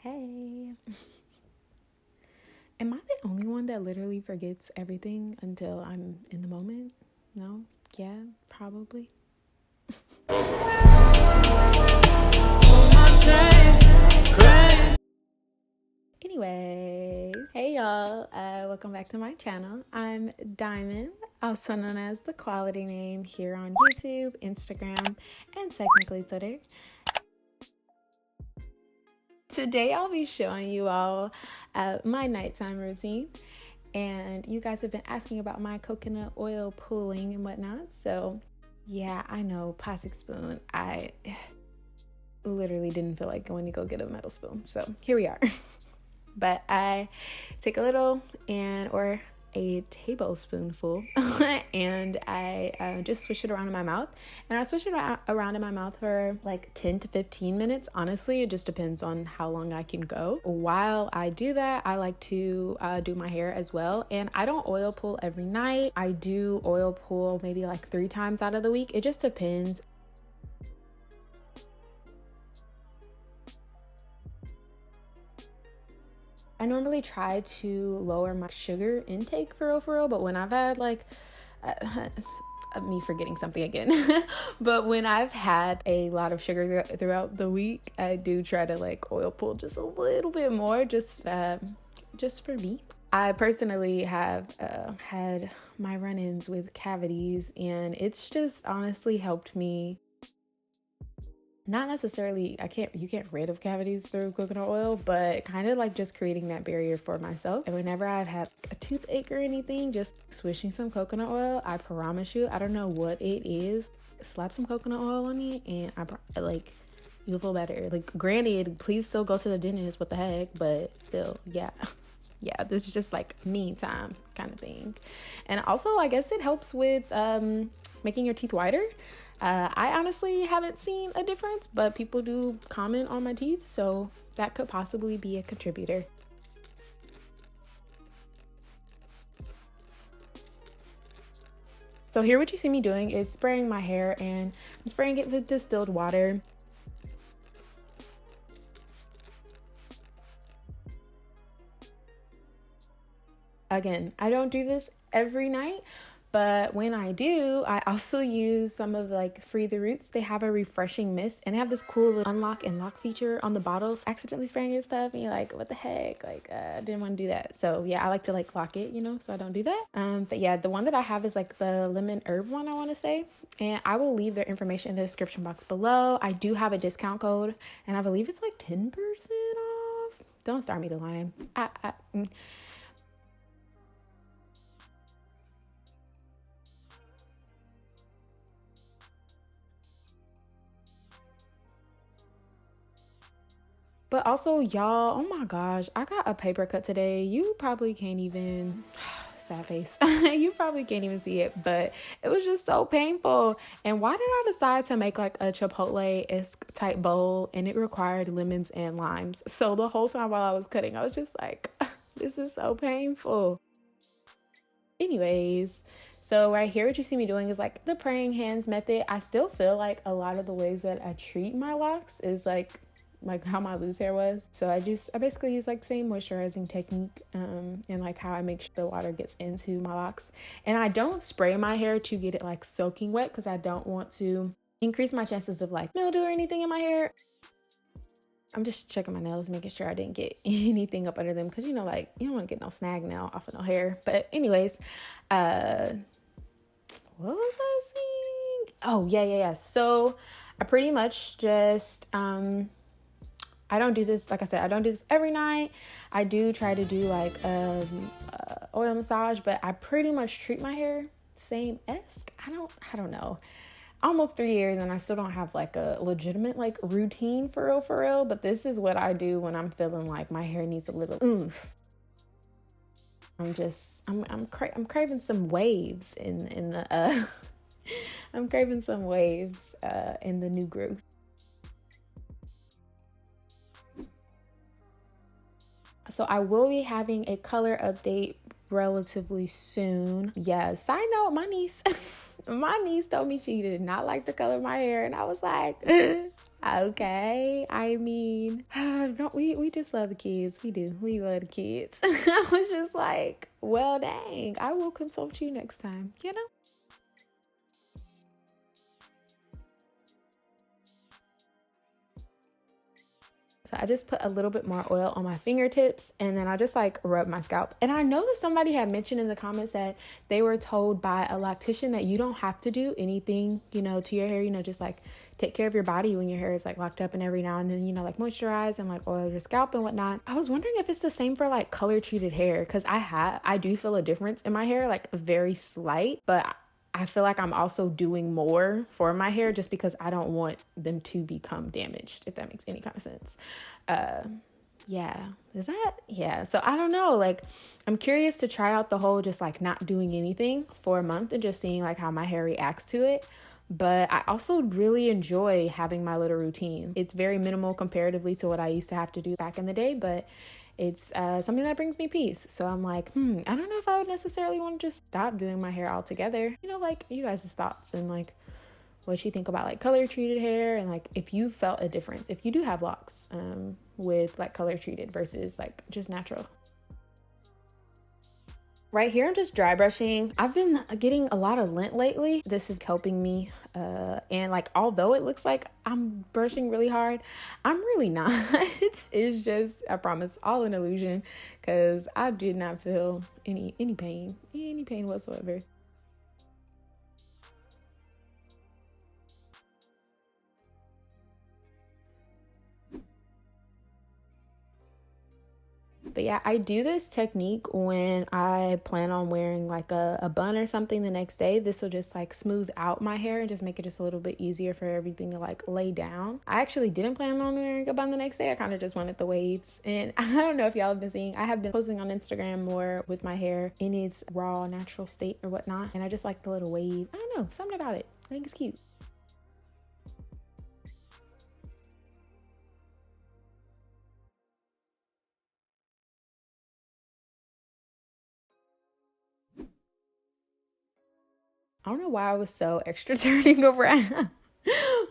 Hey. Am I the only one that literally forgets everything until I'm in the moment? No? Yeah, probably. Anyways, hey y'all, welcome back to my channel. I'm Diamond, also known as the Quality Name, here on YouTube, Instagram, and technically Twitter. Today I'll be showing you all my nighttime routine, and you guys have been asking about my coconut oil pooling and whatnot. So yeah, I know, plastic spoon. I literally didn't feel like going to go get a metal spoon, so here we are. But I take a little or a tablespoonful and I just swish it around in my mouth, and I swish it around in my mouth for like 10 to 15 minutes. Honestly, it just depends on how long I can go. While I do that, I like to do my hair as well, and I don't oil pull every night. I do oil pull maybe like 3 times out of the week. It just depends. I normally try to lower my sugar intake for real, but when I've had like, me forgetting something again, but when I've had a lot of sugar throughout the week, I do try to like oil pull just a little bit more, just for me. I personally have had my run-ins with cavities, and it's just honestly helped me. Not necessarily, you can't rid of cavities through coconut oil, but kind of like just creating that barrier for myself. And whenever I've had a toothache or anything, just swishing some coconut oil, I promise you, I don't know what it is, slap some coconut oil on it and you'll feel better. Like, granted, please still go to the dentist, what the heck, but still, yeah. Yeah, this is just like me time kind of thing. And also, I guess it helps with making your teeth whiter. I honestly haven't seen a difference, but people do comment on my teeth, so that could possibly be a contributor. So here what you see me doing is spraying my hair, and I'm spraying it with distilled water. Again, I don't do this every night, but when I do, I also use some of like Free the Roots. They have a refreshing mist, and they have this cool little unlock and lock feature on the bottles. Accidentally spraying your stuff and you're like, what the heck? Like, I didn't want to do that. So yeah, I like to like lock it, so I don't do that. But yeah, the one that I have is like the lemon herb one, I want to say. And I will leave their information in the description box below. I do have a discount code, and I believe it's like 10% off. Don't start me to lying. But also, y'all, oh my gosh, I got a paper cut today. You probably can't even, sad face, you probably can't even see it, but it was just so painful. And why did I decide to make like a Chipotle-esque type bowl, and it required lemons and limes? So the whole time while I was cutting, I was just like, this is so painful. Anyways, so right here, what you see me doing is like the praying hands method. I still feel like a lot of the ways that I treat my locks is like how my loose hair was. So I basically use like the same moisturizing technique and like how I make sure the water gets into my locks. And I don't spray my hair to get it like soaking wet, because I don't want to increase my chances of like mildew or anything in my hair. I'm just checking my nails, making sure I didn't get anything up under them, because like you don't want to get no snag nail off of no hair. But anyways, what was I saying? Oh yeah. So I pretty much just I don't do this, like I said, I don't do this every night. I do try to do like oil massage, but I pretty much treat my hair same-esque. I don't know. Almost 3 years, and I still don't have like a legitimate like routine for real. But this is what I do when I'm feeling like my hair needs a little oomph. I'm craving some waves in the I'm craving some waves in the new growth. So I will be having a color update relatively soon. Yeah, side note, my niece told me she did not like the color of my hair, and I was like, Okay, I mean, don't we just love the kids. We do. We love the kids. I was just like, well, dang, I will consult you next time, you know? So I just put a little bit more oil on my fingertips, and then I just like rub my scalp. And I know that somebody had mentioned in the comments that they were told by a loctician that you don't have to do anything, you know, to your hair, you know, just like take care of your body when your hair is like locked up, and every now and then, you know, like moisturize and like oil your scalp and whatnot. I was wondering if it's the same for like color treated hair, because I do feel a difference in my hair, like very slight, but I feel like I'm also doing more for my hair just because I don't want them to become damaged, if that makes any kind of sense. Yeah. So I don't know, like I'm curious to try out the whole just like not doing anything for a month and just seeing like how my hair reacts to it. But I also really enjoy having my little routine. It's very minimal comparatively to what I used to have to do back in the day, but it's something that brings me peace. So I'm like, I don't know if I would necessarily want to just stop doing my hair altogether. You know, like you guys' thoughts and like what you think about like color treated hair, and like if you felt a difference, if you do have locks with like color treated versus like just natural. Right here, I'm just dry brushing. I've been getting a lot of lint lately. This is helping me. And like, although it looks like I'm brushing really hard, I'm really not. It's just, I promise, all an illusion, because I did not feel any pain whatsoever. But yeah, I do this technique when I plan on wearing like a bun or something the next day. This will just like smooth out my hair and just make it just a little bit easier for everything to like lay down. I actually didn't plan on wearing a bun the next day. I kind of just wanted the waves. And I don't know if y'all have been seeing, I have been posting on Instagram more with my hair in its raw natural state or whatnot. And I just like the little wave. I don't know, something about it. I think it's cute. I don't know why I was so extra turning around.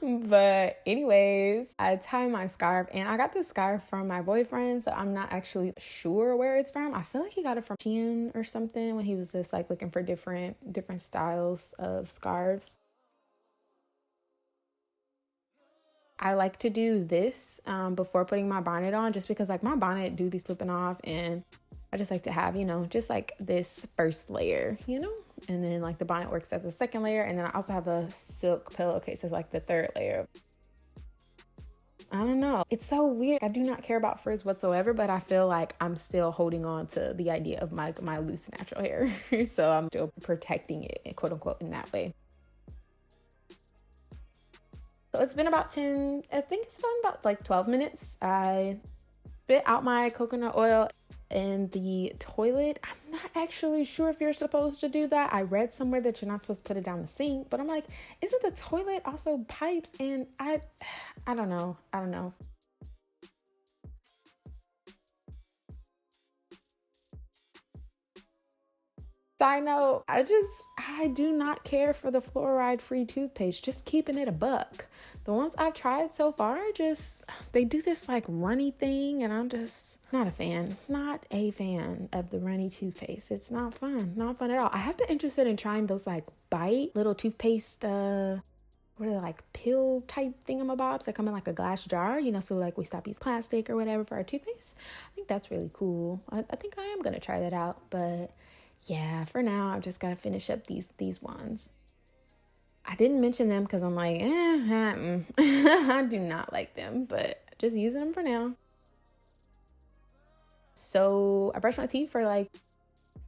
But anyways, I tie my scarf, and I got this scarf from my boyfriend, so I'm not actually sure where it's from. I feel like he got it from Shein or something when he was just like looking for different styles of scarves. I like to do this before putting my bonnet on, just because like my bonnet do be slipping off, and I just like to have, you know, just like this first layer, you know, and then like the bonnet works as a second layer, and then I also have a silk pillowcase as like the third layer. I don't know. It's so weird. I do not care about frizz whatsoever, but I feel like I'm still holding on to the idea of my loose natural hair. So I'm still protecting it, quote unquote, in that way. So it's been about I think it's been about like 12 minutes. I spit out my coconut oil in the toilet. I'm not actually sure if you're supposed to do that. I read somewhere that you're not supposed to put it down the sink, but I'm like, isn't the toilet also pipes? And I don't know. Side note, I do not care for the fluoride free toothpaste, just keeping it a buck. The ones I've tried so far, they do this like runny thing, and I'm just not a fan. Not a fan of the runny toothpaste. It's not fun at all. I have been interested in trying those like byeeee little toothpaste, what are they, like pill type thingamabobs that come in like a glass jar, you know, so like we stop using plastic or whatever for our toothpaste. I think that's really cool. I think I am gonna try that out, but yeah, for now I've just got to finish up these ones. I didn't mention them because I'm like, I do not like them, but just using them for now. So I brushed my teeth for like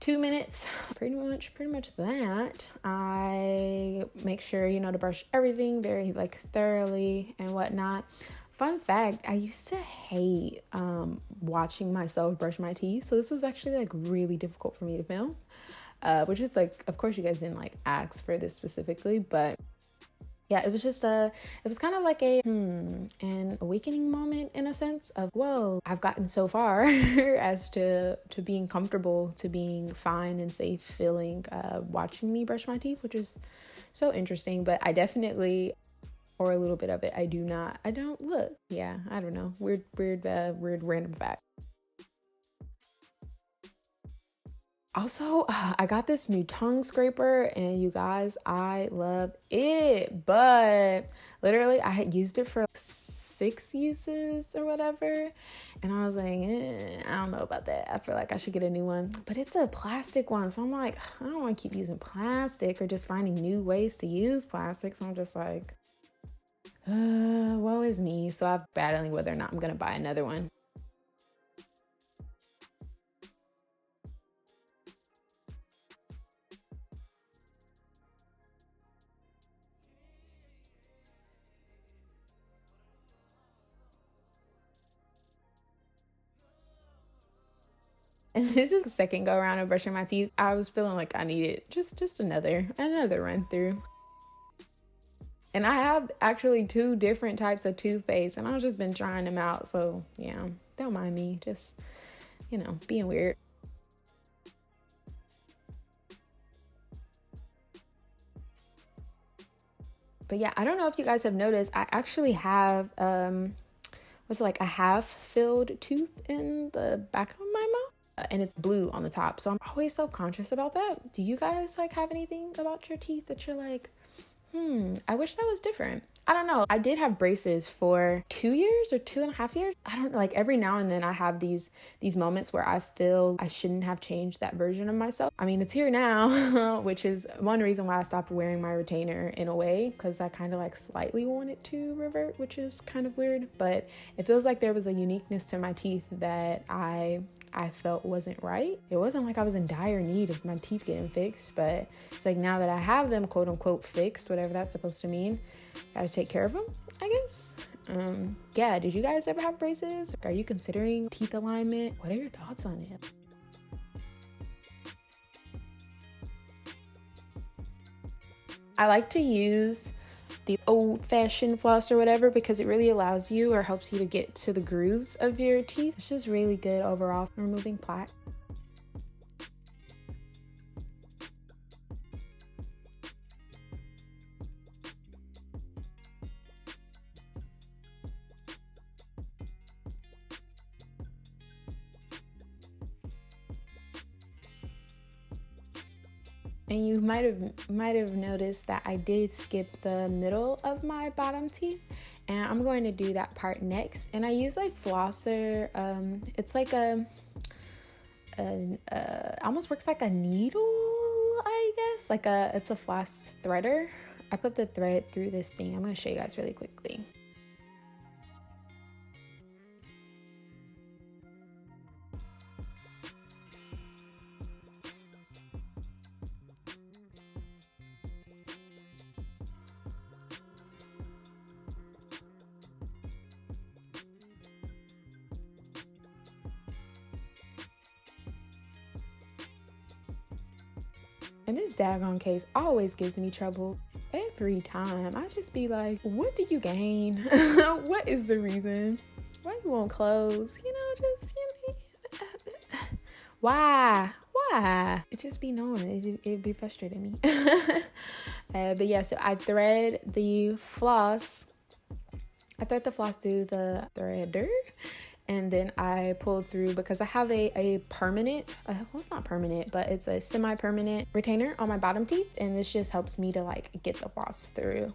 2 minutes, pretty much that. I make sure, you know, to brush everything very like thoroughly and whatnot. Fun fact, I used to hate watching myself brush my teeth, so this was actually like really difficult for me to film, which is like, of course you guys didn't like ask for this specifically, but yeah, it was just it was kind of like an awakening moment in a sense of, whoa, I've gotten so far as to being comfortable, to being fine and safe feeling watching me brush my teeth, which is so interesting. But I definitely or a little bit of it. I don't look. Yeah, I don't know. Weird random fact. Also, I got this new tongue scraper, and you guys, I love it. But literally, I had used it for 6 uses or whatever, and I was like, I don't know about that. I feel like I should get a new one, but it's a plastic one, so I'm like, I don't want to keep using plastic or just finding new ways to use plastic. So I'm just like, woe is me. So I'm battling whether or not I'm gonna buy another one. And this is the second go around of brushing my teeth. I was feeling like I needed just another run through. And I have actually 2 different types of toothpaste, and I've just been trying them out. So yeah, don't mind me, just, being weird. But yeah, I don't know if you guys have noticed, I actually have, a half-filled tooth in the back of my mouth, and it's blue on the top. So I'm always so conscious about that. Do you guys have anything about your teeth that you're like, I wish that was different? I don't know. I did have braces for 2 years or 2.5 years. I don't like, every now and then I have these moments where I feel I shouldn't have changed that version of myself. I mean, it's here now, which is one reason why I stopped wearing my retainer in a way, because I kind of slightly want it to revert, which is kind of weird. But it feels like there was a uniqueness to my teeth that I felt wasn't right. It wasn't like I was in dire need of my teeth getting fixed, but it's like now that I have them quote unquote fixed, whatever that's supposed to mean, gotta take care of them, I guess. Yeah, did you guys ever have braces? Are you considering teeth alignment? What are your thoughts on it? I like to use the old-fashioned floss or whatever, because it really allows you or helps you to get to the grooves of your teeth. It's just really good overall for removing plaque. And you might have noticed that I did skip the middle of my bottom teeth, and I'm going to do that part next. And I use a flosser. It's like almost works like a needle, I guess. It's a floss threader. I put the thread through this thing. I'm going to show you guys really quickly. And this daggone case always gives me trouble every time. I just be like, what do you gain? What is the reason? Why you won't close? Why? It just be knowing. It'd be frustrating me. But yeah, so I thread the floss. I thread the floss through the threader. And then I pull through, because I have a permanent, well, it's not permanent, but it's a semi-permanent retainer on my bottom teeth. And this just helps me to get the floss through.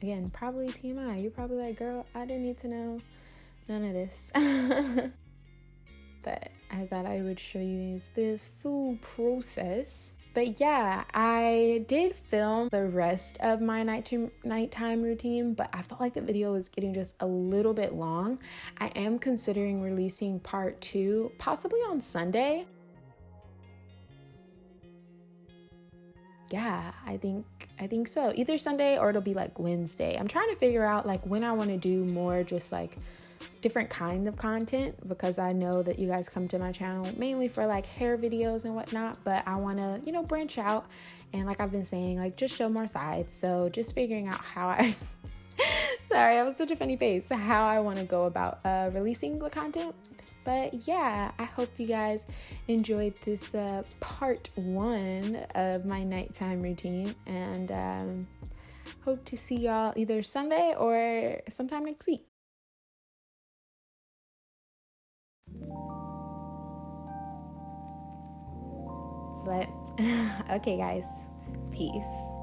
Again, probably TMI. You're probably like, girl, I didn't need to know none of this. But I thought I would show you guys the full process. But yeah, I did film the rest of my nighttime routine, but I felt like the video was getting just a little bit long. I am considering releasing part 2, possibly on Sunday. Yeah, I think so. Either Sunday or it'll be Wednesday. I'm trying to figure out when I want to do more just different kind of content, because I know that you guys come to my channel mainly for hair videos and whatnot, but I want to branch out and like I've been saying, just show more sides. So just figuring out how I sorry, that was such a funny face, how I want to go about releasing the content. But yeah, I hope you guys enjoyed this part 1 of my nighttime routine, and hope to see y'all either Sunday or sometime next week. But okay guys, peace.